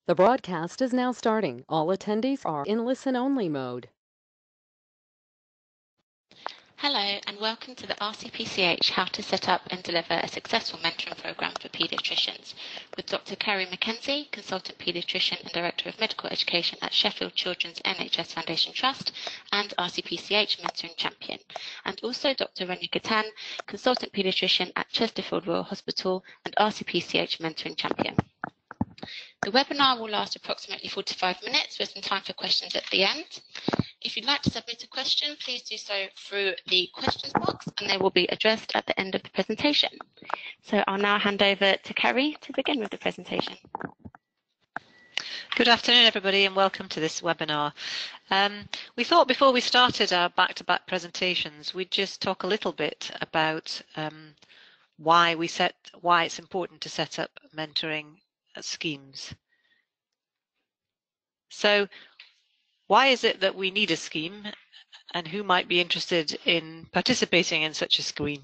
The broadcast is now starting. All attendees are in listen-only mode. Hello and welcome to the RCPCH How to Set Up and Deliver a Successful Mentoring Program for Paediatricians with Dr. Carrie, Mackenzie, Consultant Paediatrician and Director of Medical Education at Sheffield Children's NHS Foundation Trust and RCPCH Mentoring Champion, and also Dr. Renu, Khetan, Consultant Paediatrician at Chesterfield Royal Hospital and RCPCH Mentoring Champion. The webinar will last approximately 45 minutes with some time for questions at the end. If you'd like to submit a question, please do so through the questions box and they will be addressed at the end of the presentation. So I'll now hand over to Carrie to begin with the presentation. Good afternoon, everybody, and welcome to this webinar. We thought before we started our back-to-back presentations, we'd just talk a little bit about why it's important to set up mentoring schemes. So why is it that we need a scheme, and who might be interested in participating in such a scheme?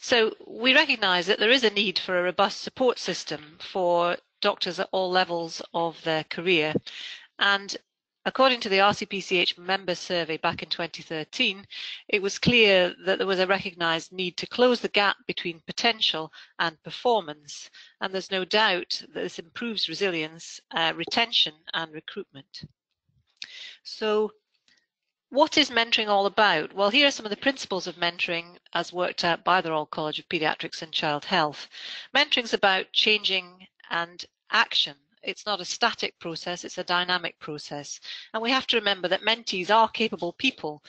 So we recognise that there is a need for a robust support system for doctors at all levels of their career, and according to the RCPCH member survey back in 2013, it was clear that there was a recognised need to close the gap between potential and performance, and there's no doubt that this improves resilience, retention and recruitment. So what is mentoring all about? Well, here are some of the principles of mentoring as worked out by the Royal College of Paediatrics and Child Health. Mentoring is about changing and action. It's not a static process, it's a dynamic process. And we have to remember that mentees are capable people.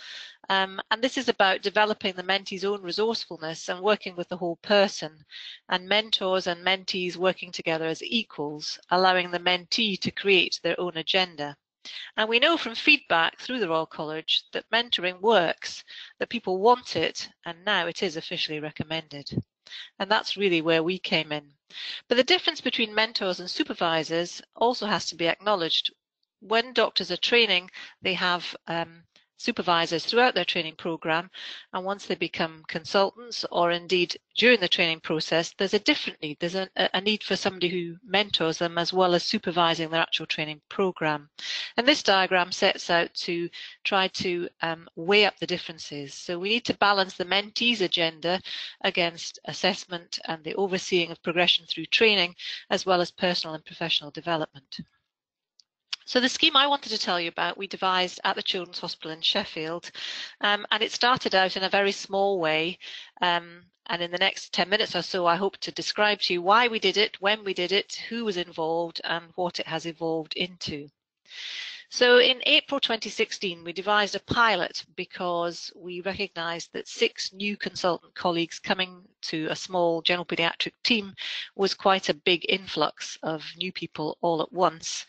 And this is about developing the mentee's own resourcefulness and working with the whole person. And mentors and mentees working together as equals, allowing the mentee to create their own agenda. And we know from feedback through the Royal College that mentoring works, that people want it, and now it is officially recommended. And that's really where we came in. But the difference between mentors and supervisors also has to be acknowledged. When doctors are training, they have supervisors throughout their training program, and once they become consultants or indeed during the training process, there's a different need. There's a need for somebody who mentors them as well as supervising their actual training program. And this diagram sets out to try to weigh up the differences. So we need to balance the mentee's agenda against assessment and the overseeing of progression through training, as well as personal and professional development. So the scheme I wanted to tell you about, we devised at the Children's Hospital in Sheffield, and it started out in a very small way. And in the next 10 minutes or so, I hope to describe to you why we did it, when we did it, who was involved, and what it has evolved into. So in April 2016, we devised a pilot because we recognised that 6 new consultant colleagues coming to a small general paediatric team was quite a big influx of new people all at once.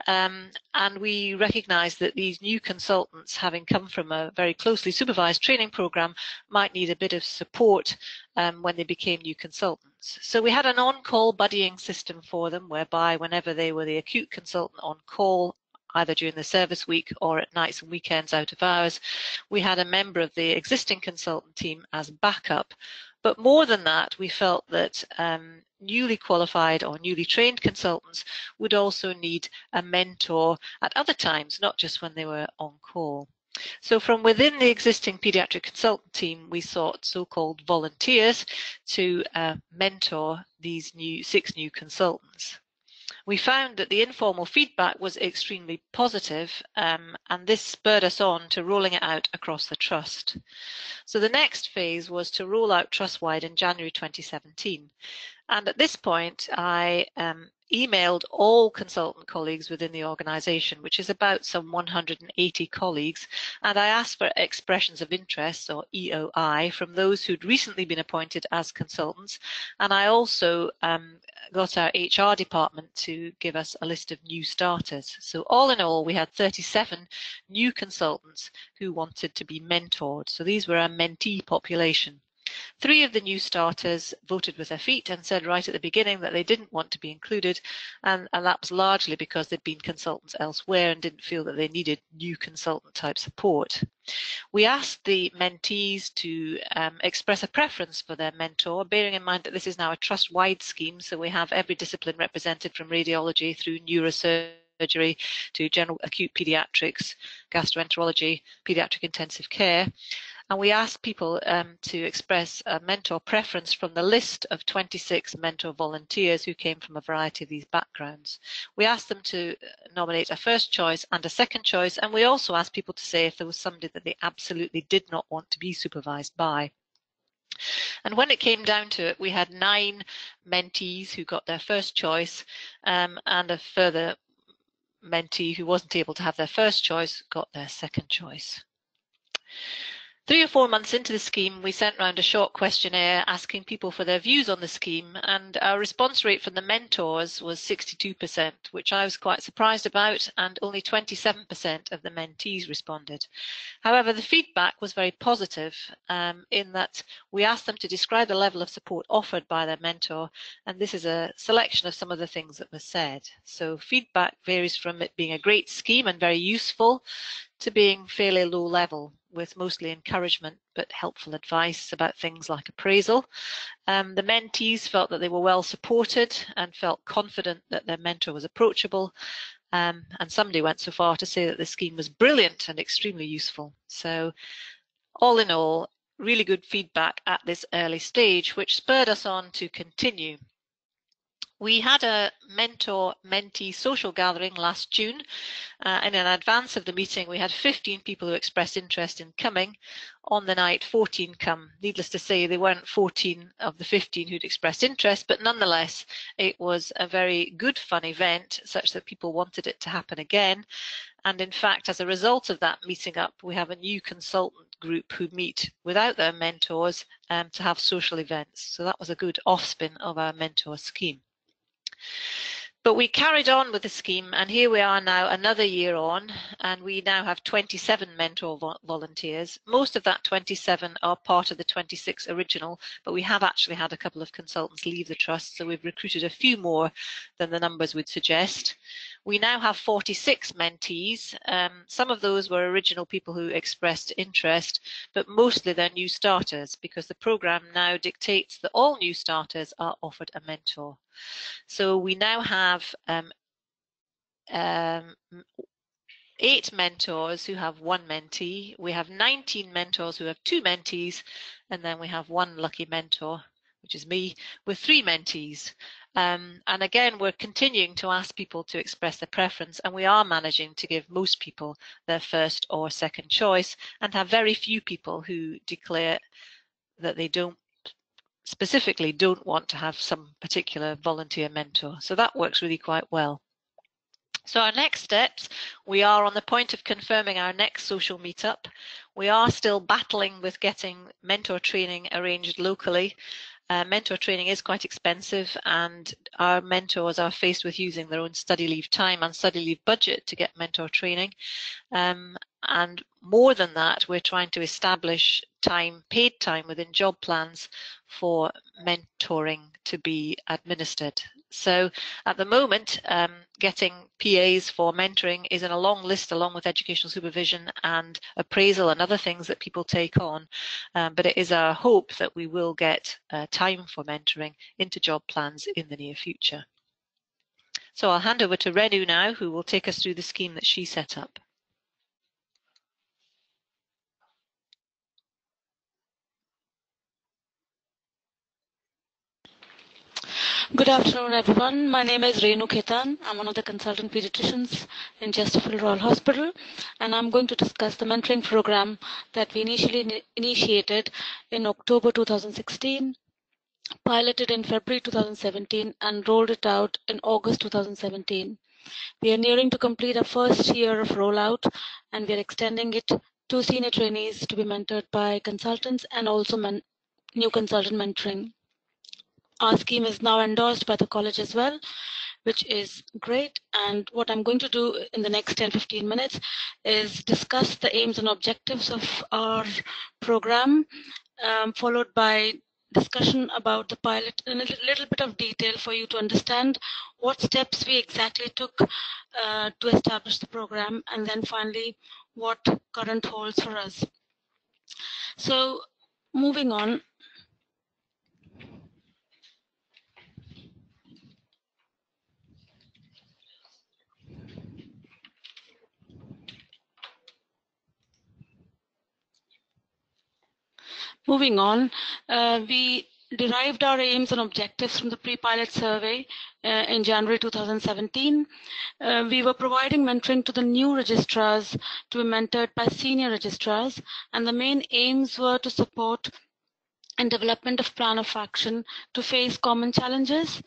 And we recognised that these new consultants, having come from a very closely supervised training programme, might need a bit of support when they became new consultants. So we had an on-call buddying system for them, whereby whenever they were the acute consultant on call, either during the service week or at nights and weekends out of hours, we had a member of the existing consultant team as backup. But more than that, we felt that newly qualified or newly trained consultants would also need a mentor at other times, not just when they were on call. So from within the existing paediatric consultant team, we sought so-called volunteers to mentor these 6 new consultants. We found that the informal feedback was extremely positive, and this spurred us on to rolling it out across the trust. So the next phase was to roll out trust-wide in January 2017. And at this point, I emailed all consultant colleagues within the organisation, which is about some 180 colleagues, and I asked for expressions of interest, or EOI, from those who'd recently been appointed as consultants, and I also got our HR department to give us a list of new starters. So all in all, we had 37 new consultants who wanted to be mentored. So these were our mentee population. 3 of the new starters voted with their feet and said right at the beginning that they didn't want to be included, and that was largely because they'd been consultants elsewhere and didn't feel that they needed new consultant type support. We asked the mentees to express a preference for their mentor, bearing in mind that this is now a trust-wide scheme, so we have every discipline represented from radiology through neurosurgery to general acute paediatrics, gastroenterology, paediatric intensive care. And we asked people to express a mentor preference from the list of 26 mentor volunteers who came from a variety of these backgrounds. We asked them to nominate a first choice and a second choice, and we also asked people to say if there was somebody that they absolutely did not want to be supervised by. And when it came down to it, we had 9 mentees who got their first choice, and a further mentee who wasn't able to have their first choice got their second choice. 3 or 4 months into the scheme, we sent round a short questionnaire asking people for their views on the scheme, and our response rate from the mentors was 62%, which I was quite surprised about, and only 27% of the mentees responded. However, the feedback was very positive in that we asked them to describe the level of support offered by their mentor, and this is a selection of some of the things that were said. So feedback varies from it being a great scheme and very useful to being fairly low level, with mostly encouragement but helpful advice about things like appraisal. The mentees felt that they were well supported and felt confident that their mentor was approachable, and somebody went so far to say that the scheme was brilliant and extremely useful. So all in all, really good feedback at this early stage, which spurred us on to continue. We had a mentor-mentee social gathering last June, and in advance of the meeting we had 15 people who expressed interest in coming. On the night 14 come. Needless to say, they weren't 14 of the 15 who'd expressed interest, but nonetheless it was a very good fun event such that people wanted it to happen again. And in fact, as a result of that meeting up, we have a new consultant group who meet without their mentors to have social events. So that was a good offspin of our mentor scheme. But we carried on with the scheme, and here we are now another year on, and we now have 27 mentor volunteers. Most of that 27 are part of the 26 original, but we have actually had a couple of consultants leave the trust, so we've recruited a few more than the numbers would suggest. We now have 46 mentees. Some of those were original people who expressed interest, but mostly they're new starters, because the programme now dictates that all new starters are offered a mentor. So we now have 8 mentors who have 1 mentee. We have 19 mentors who have 2 mentees, and then we have 1 lucky mentor, which is me, with 3 mentees. And again, we're continuing to ask people to express their preference, and we are managing to give most people their first or second choice, and have very few people who declare that they specifically don't want to have some particular volunteer mentor. So that works really quite well. So our next steps, we are on the point of confirming our next social meetup. We are still battling with getting mentor training arranged locally. Mentor training is quite expensive, and our mentors are faced with using their own study leave time and study leave budget to get mentor training. And more than that, we're trying to establish time, paid time within job plans for mentoring to be administered. So at the moment, getting PAs for mentoring is in a long list along with educational supervision and appraisal and other things that people take on. But it is our hope that we will get time for mentoring into job plans in the near future. So I'll hand over to Renu now, who will take us through the scheme that she set up. Good afternoon, everyone. My name is Renu Khetan. I'm one of the consultant pediatricians in Chesterfield Royal Hospital, and I'm going to discuss the mentoring program that we initially initiated in October 2016, piloted in February 2017, and rolled it out in August 2017. We are nearing to complete our first year of rollout, and we are extending it to senior trainees to be mentored by consultants and also new consultant mentoring. Our scheme is now endorsed by the college as well, which is great. And what I'm going to do in the next 10-15 minutes is discuss the aims and objectives of our program, followed by discussion about the pilot in a little bit of detail for you to understand what steps we exactly took to establish the program, and then finally what current holds for us. So moving on. We derived our aims and objectives from the pre-pilot survey in January 2017. We were providing mentoring to the new registrars to be mentored by senior registrars, and the main aims were to support and development of plan of action to face common challenges,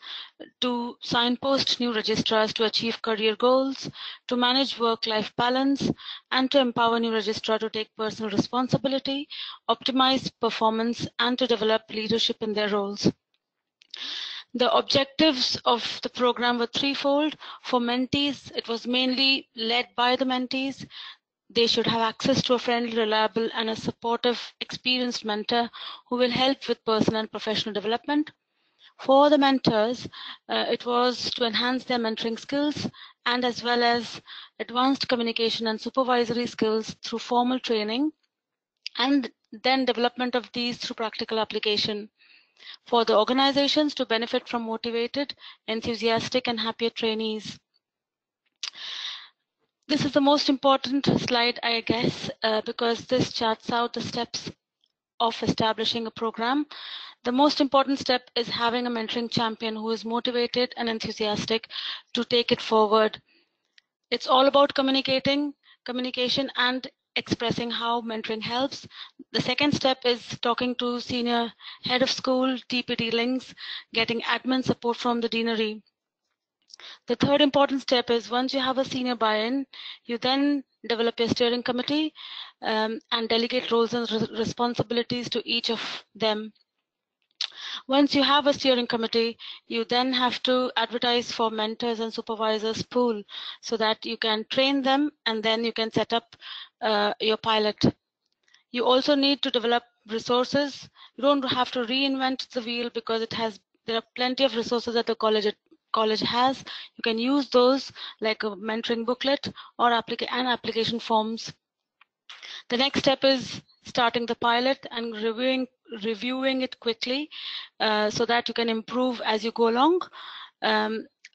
to signpost new registrars to achieve career goals, to manage work-life balance, and to empower new registrars to take personal responsibility, optimize performance, and to develop leadership in their roles. The objectives of the program were threefold. For mentees, it was mainly led by the mentees. They should have access to a friendly, reliable, and a supportive, experienced mentor who will help with personal and professional development. For the mentors, it was to enhance their mentoring skills and as well as advanced communication and supervisory skills through formal training, and then development of these through practical application. For the organizations to benefit from motivated, enthusiastic, and happier trainees. This is the most important slide, I guess, because this charts out the steps of establishing a program. The most important step is having a mentoring champion who is motivated and enthusiastic to take it forward. It's all about communication and expressing how mentoring helps. The second step is talking to senior head of school, TPD links, getting admin support from the deanery. The third important step is once you have a senior buy-in, you then develop a steering committee and delegate roles and responsibilities to each of them. Once you have a steering committee, you then have to advertise for mentors and supervisors pool so that you can train them and then you can set up your pilot. You also need to develop resources. You don't have to reinvent the wheel because there are plenty of resources that the college has. You can use those like a mentoring booklet or application forms. The next step is starting the pilot and reviewing it quickly so that you can improve as you go along,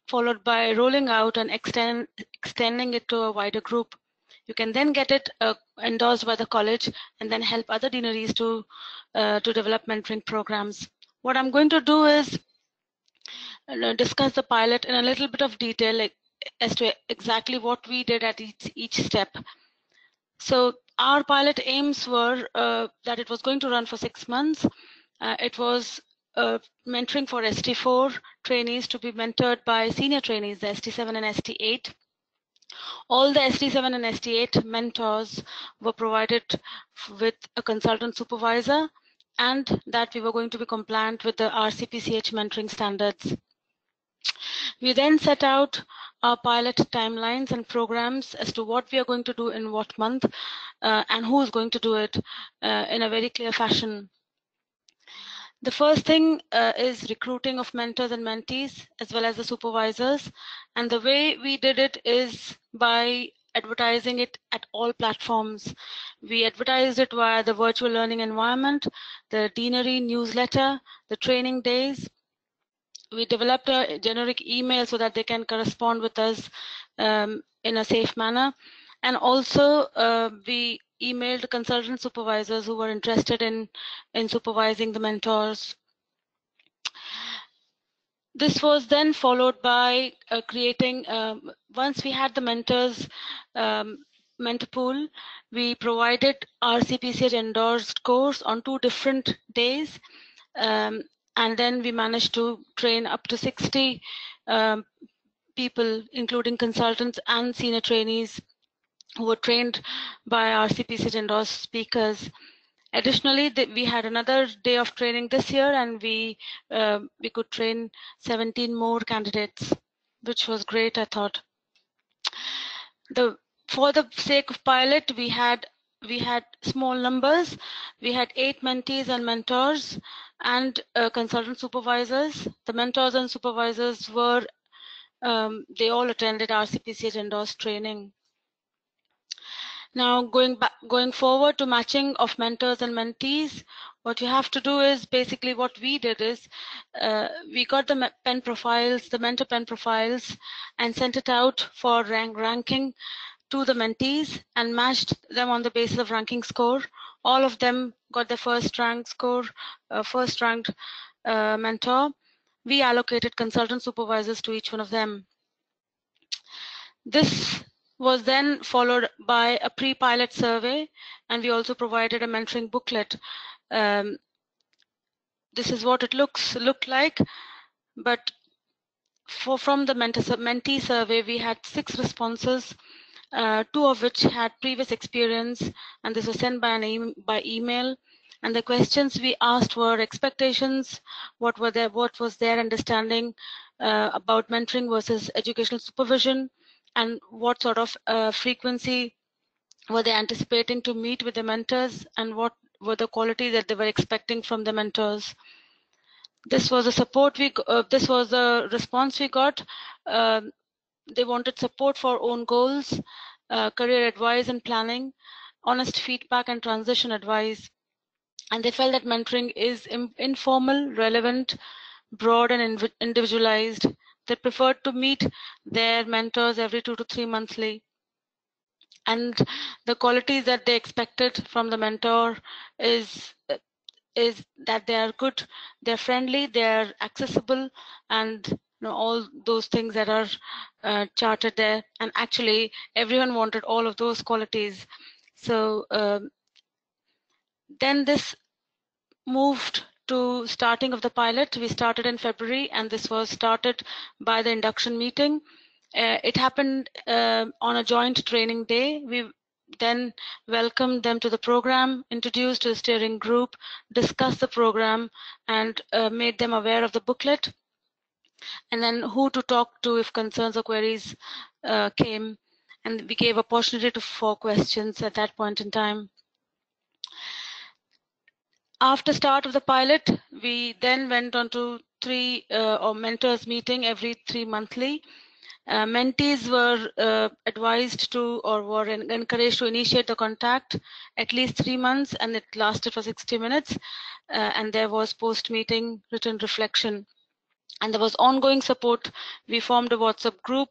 followed by rolling out and extending it to a wider group. You can then get it endorsed by the college and then help other deaneries to develop mentoring programs. What I'm going to do is discuss the pilot in a little bit of detail as to exactly what we did at each step. So our pilot aims were that it was going to run for 6 months. It was mentoring for ST4 trainees to be mentored by senior trainees, the ST7 and ST8. All the ST7 and ST8 mentors were provided with a consultant supervisor, and that we were going to be compliant with the RCPCH mentoring standards. We then set out our pilot timelines and programs as to what we are going to do in what month and who is going to do it in a very clear fashion. The first thing is recruiting of mentors and mentees as well as the supervisors. And the way we did it is by advertising it at all platforms. We advertised it via the virtual learning environment, the deanery newsletter, the training days. We developed a generic email so that they can correspond with us in a safe manner. And also we emailed consultant supervisors who were interested in supervising the mentors. This was then followed by creating, once we had the mentors mentor pool, we provided RCPCH endorsed course on 2 different days. And then we managed to train up to 60 people, including consultants and senior trainees who were trained by RCPCH endorsed speakers. Additionally, we had another day of training this year, and we could train 17 more candidates, which was great, I thought. For the sake of pilot, we had small numbers. We had 8 mentees and mentors. and consultant supervisors. The mentors and supervisors were, they all attended RCPCH endorsed training. Now going forward to matching of mentors and mentees, what you have to do is basically what we did is we got the pen profiles, the mentor pen profiles, and sent it out for ranking to the mentees and matched them on the basis of ranking score. All of them got their first rank score, first ranked mentor. We allocated consultant supervisors to each one of them. This was then followed by a pre-pilot survey, and we also provided a mentoring booklet. This is what it looked like, but from the mentee survey, we had 6 responses, 2 of which had previous experience, and this was sent by email. And the questions we asked were expectations, what was their understanding about mentoring versus educational supervision, and what sort of frequency were they anticipating to meet with the mentors, and what were the quality that they were expecting from the mentors. This was this was the response we got. They wanted support for own goals, career advice and planning, honest feedback and transition advice. And they felt that mentoring is informal, relevant, broad and individualized. They preferred to meet their mentors every 2 to 3 monthly. And the qualities that they expected from the mentor is that they are good, they're friendly, they're accessible, and all those things that are charted there. And actually, everyone wanted all of those qualities. So then this moved to starting of the pilot. We started in February, and this was started by the induction meeting. It happened on a joint training day. We then welcomed them to the program, introduced to the steering group, discussed the program, and made them aware of the booklet, and then who to talk to if concerns or queries came. And we gave opportunity for questions at that point in time. After start of the pilot, we then went on to 3 mentors meeting every 3 monthly. Mentees were advised to or were encouraged to initiate the contact at least 3 months, and it lasted for 60 minutes. And there was post-meeting written reflection. And there was ongoing support. We formed a WhatsApp group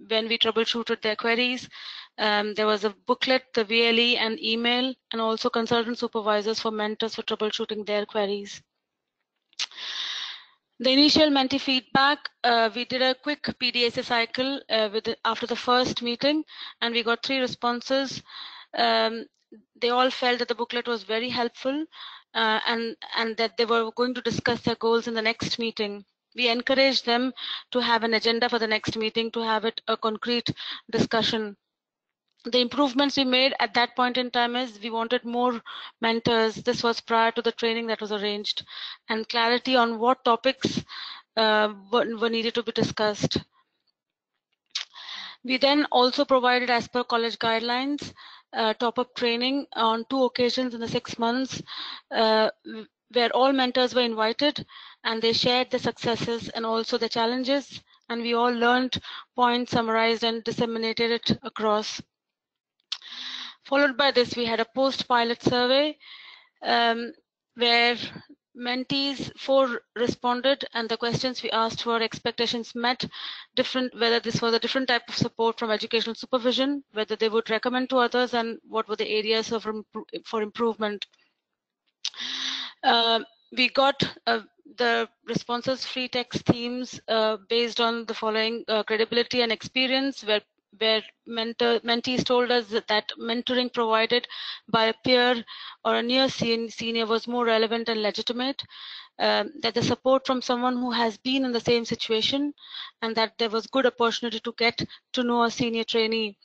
when we troubleshooted their queries. There was a booklet, the VLE, and email, and also consultant supervisors for mentors for troubleshooting their queries. The initial mentee feedback, we did a quick PDSA cycle after the first meeting, and we got 3 responses. They all felt that the booklet was very helpful and that they were going to discuss their goals in the next meeting. We encouraged them to have an agenda for the next meeting, to have it a concrete discussion. The improvements we made at that point in time is we wanted more mentors. This was prior to the training that was arranged, and clarity on what topics were needed to be discussed. We then also provided, as per college guidelines, top-up training on 2 occasions in the 6 months, where all mentors were invited, and they shared their successes and also the challenges, and we all learned points, summarized and disseminated it across. Followed by this, we had a post-pilot survey where mentees 4 responded, and the questions we asked were expectations met, whether this was a different type of support from educational supervision, whether they would recommend to others, and what were the areas for improvement. We got the responses, free text themes based on the following: credibility and experience, where mentees told us that mentoring provided by a peer or a near senior was more relevant and legitimate, that the support from someone who has been in the same situation, and that there was good opportunity to get to know a senior trainee.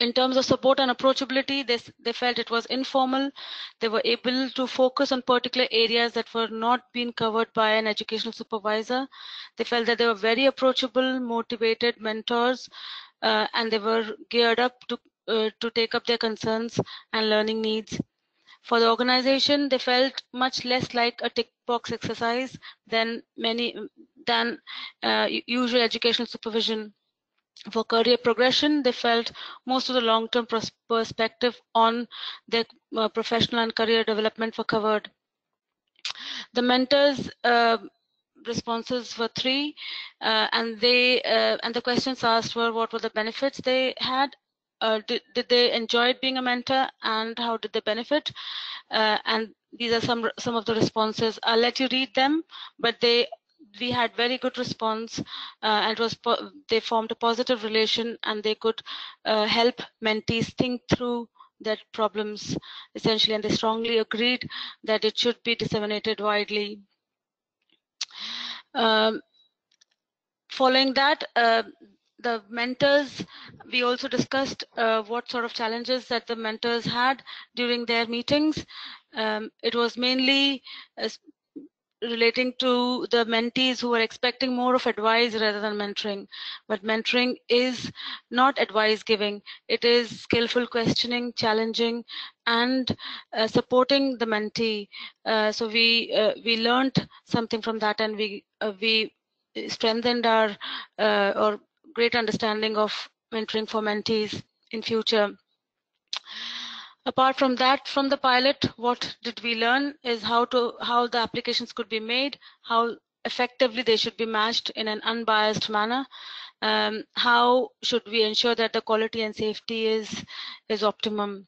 In terms of support and approachability, they felt it was informal. They were able to focus on particular areas that were not being covered by an educational supervisor. They felt that they were very approachable, motivated mentors, and they were geared up to take up their concerns and learning needs. For the organization, they felt much less like a tick box exercise than usual educational supervision. For career progression, they felt most of the long-term perspective on their professional and career development were covered. The mentors' responses were 3, and the questions asked were what were the benefits they had, did they enjoy being a mentor, and how did they benefit? And these are some of the responses. I'll let you read them, but we had very good response, and they formed a positive relation, and they could help mentees think through their problems essentially, and they strongly agreed that it should be disseminated widely. Following that, the mentors, we also discussed what sort of challenges that the mentors had during their meetings. It was mainly relating to the mentees who were expecting more of advice rather than mentoring. But mentoring is not advice giving. It is skillful questioning, challenging, and supporting the mentee. So we learned something from that, and we strengthened our or great understanding of mentoring for mentees in future. Apart from that, from the pilot, what did we learn is how the applications could be made, how effectively they should be matched in an unbiased manner, how should we ensure that the quality and safety is optimum.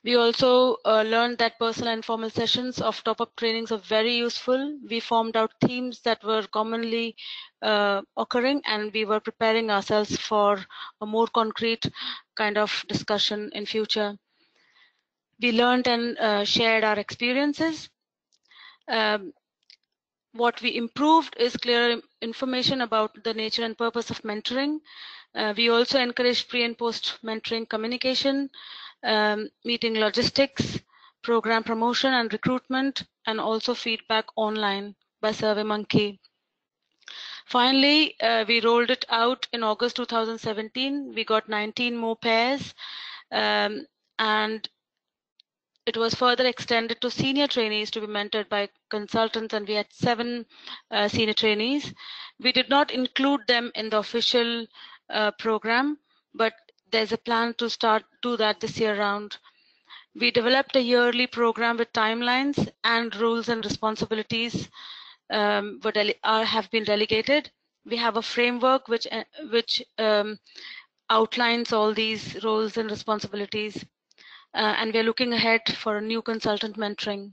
We also learned that personal and formal sessions of top-up trainings are very useful. We formed out themes that were commonly occurring, and we were preparing ourselves for a more concrete kind of discussion in future. We learned and shared our experiences. What we improved is clearer information about the nature and purpose of mentoring. We also encouraged pre and post mentoring communication, meeting logistics, program promotion and recruitment, and also feedback online by SurveyMonkey. Finally, we rolled it out in August 2017. We got 19 more pairs, and it was further extended to senior trainees to be mentored by consultants, and we had 7 senior trainees. We did not include them in the official program, but there's a plan to do that this year round. We developed a yearly program with timelines and rules and responsibilities have been delegated. We have a framework which outlines all these roles and responsibilities. And we're looking ahead for a new consultant mentoring.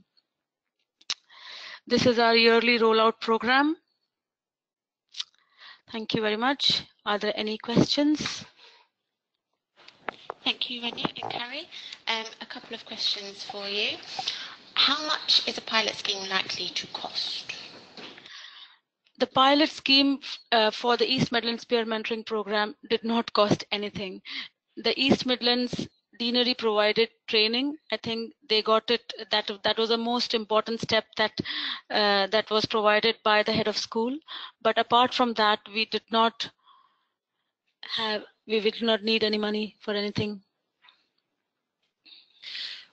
This is our yearly rollout program. Thank you very much. Are there any questions? Thank you, Renu and Carrie. A couple of questions for you. How much is a pilot scheme likely to cost? The pilot scheme for the East Midlands Peer Mentoring Program did not cost anything. The East Midlands Deanery provided training. I think they got it. That was the most important step that was provided by the head of school. But apart from that, we did not need any money for anything.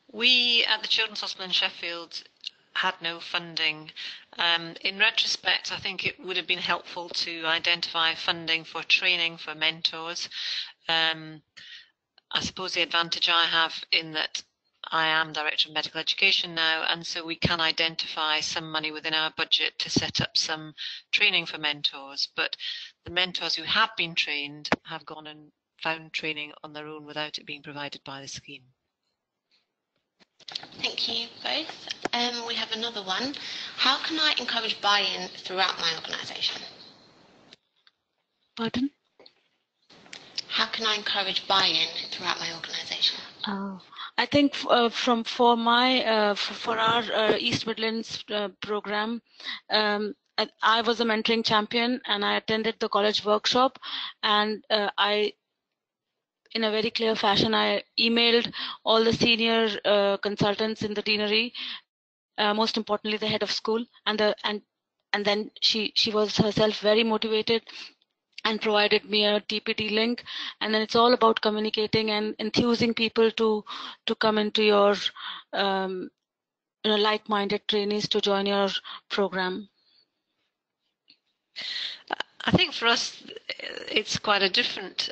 We at the Children's Hospital in Sheffield had no funding. In retrospect, I think it would have been helpful to identify funding for training for mentors. I suppose the advantage I have in that I am Director of Medical Education now, and so we can identify some money within our budget to set up some training for mentors. But the mentors who have been trained have gone and found training on their own without it being provided by the scheme. Thank you both. We have another one. How can I encourage buy-in throughout my organisation? Pardon? How can I encourage buy-in throughout my organisation? I think for our East Midlands program, I was a mentoring champion, and I attended the college workshop, and in a very clear fashion, I emailed all the senior consultants in the deanery, most importantly the head of school, and then she was herself very motivated and provided me a TPT link. And then it's all about communicating and enthusing people to come into your like-minded trainees to join your program. I think for us, it's quite a different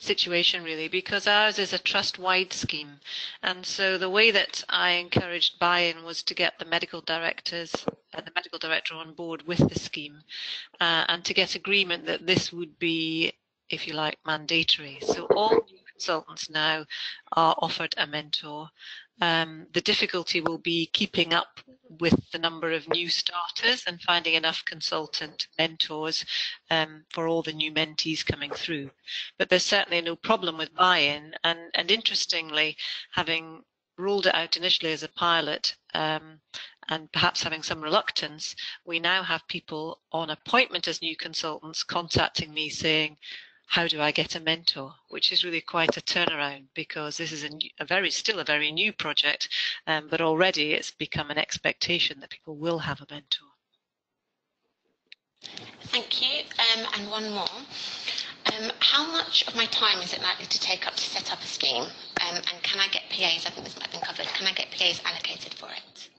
situation really, because ours is a trust-wide scheme, and so the way that I encouraged buy-in was to get the medical directors and the medical director on board with the scheme, and to get agreement that this would be, if you like, mandatory. So all new consultants now are offered a mentor. The difficulty will be keeping up with the number of new starters and finding enough consultant mentors for all the new mentees coming through. But there's certainly no problem with buy-in, and interestingly, having rolled it out initially as a pilot and perhaps having some reluctance, we now have people on appointment as new consultants contacting me saying, how do I get a mentor? Which is really quite a turnaround, because this is still a very new project, but already it's become an expectation that people will have a mentor. Thank you. And one more. How much of my time is it likely to take up to set up a scheme? And can I get PAs? I think this might have been covered. Can I get PAs allocated for it?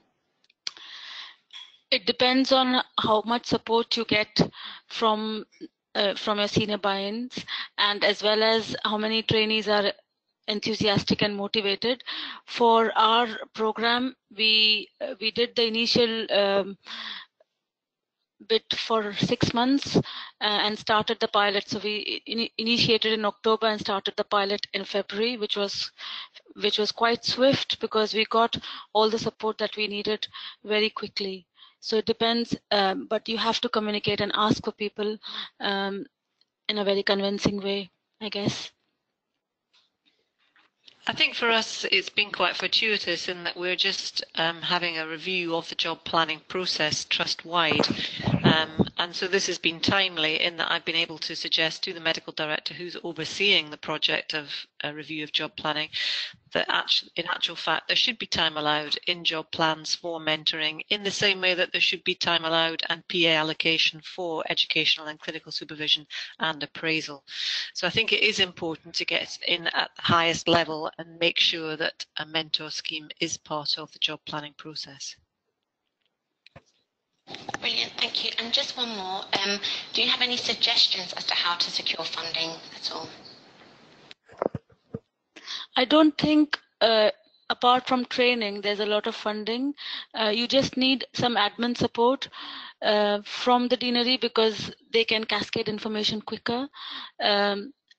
It depends on how much support you get from your senior buy-ins, and as well as how many trainees are enthusiastic and motivated. For our program, we did the initial bit for 6 months and started the pilot. So we initiated in October and started the pilot in February, which was quite swift because we got all the support that we needed very quickly. So it depends, but you have to communicate and ask for people in a very convincing way, I guess. I think for us it's been quite fortuitous in that we're just having a review of the job planning process trust-wide, and so this has been timely in that I've been able to suggest to the medical director who's overseeing the project of a review of job planning that in actual fact there should be time allowed in job plans for mentoring, in the same way that there should be time allowed and PA allocation for educational and clinical supervision and appraisal. So I think it is important to get in at the highest level and make sure that a mentor scheme is part of the job planning process. Brilliant, thank you. And just one more, do you have any suggestions as to how to secure funding at all? I don't think, apart from training, there's a lot of funding. You just need some admin support from the deanery, because they can cascade information quicker.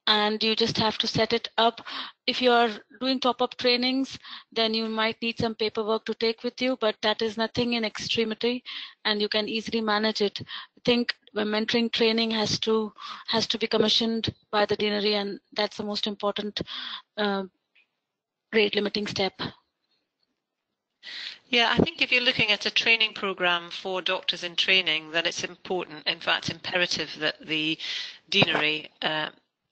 And you just have to set it up. If you're doing top-up trainings, then you might need some paperwork to take with you, but that is nothing in extremity, and you can easily manage it. I think when mentoring training has to be commissioned by the deanery, and that's the most important rate limiting step. Yeah, I think if you're looking at a training program for doctors in training, then it's important, in fact imperative, that the deanery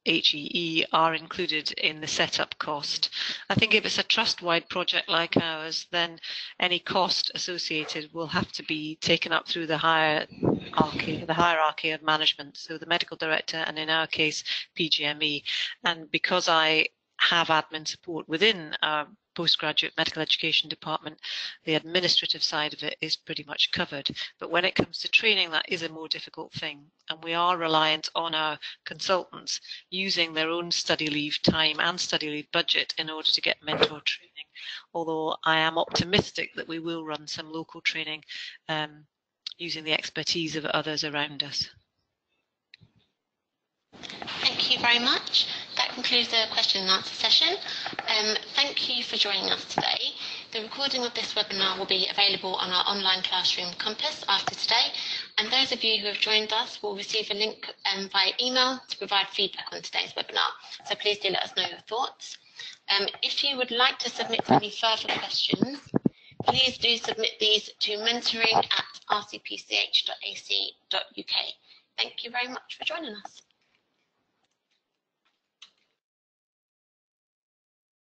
HEE are included in the setup cost. I think if it's a trust-wide project like ours, then any cost associated will have to be taken up through the hierarchy of management, so the medical director, and in our case PGME. And because I have admin support within our postgraduate medical education department, the administrative side of it is pretty much covered. But when it comes to training, that is a more difficult thing, and we are reliant on our consultants using their own study leave time and study leave budget in order to get mentor training, although I am optimistic that we will run some local training using the expertise of others around us. Thank you very much. That concludes the question and answer session. Thank you for joining us today. The recording of this webinar will be available on our online classroom Compass after today, and those of you who have joined us will receive a link via email to provide feedback on today's webinar. So please do let us know your thoughts. If you would like to submit any further questions, please do submit these to mentoring@rcpch.ac.uk. Thank you very much for joining us.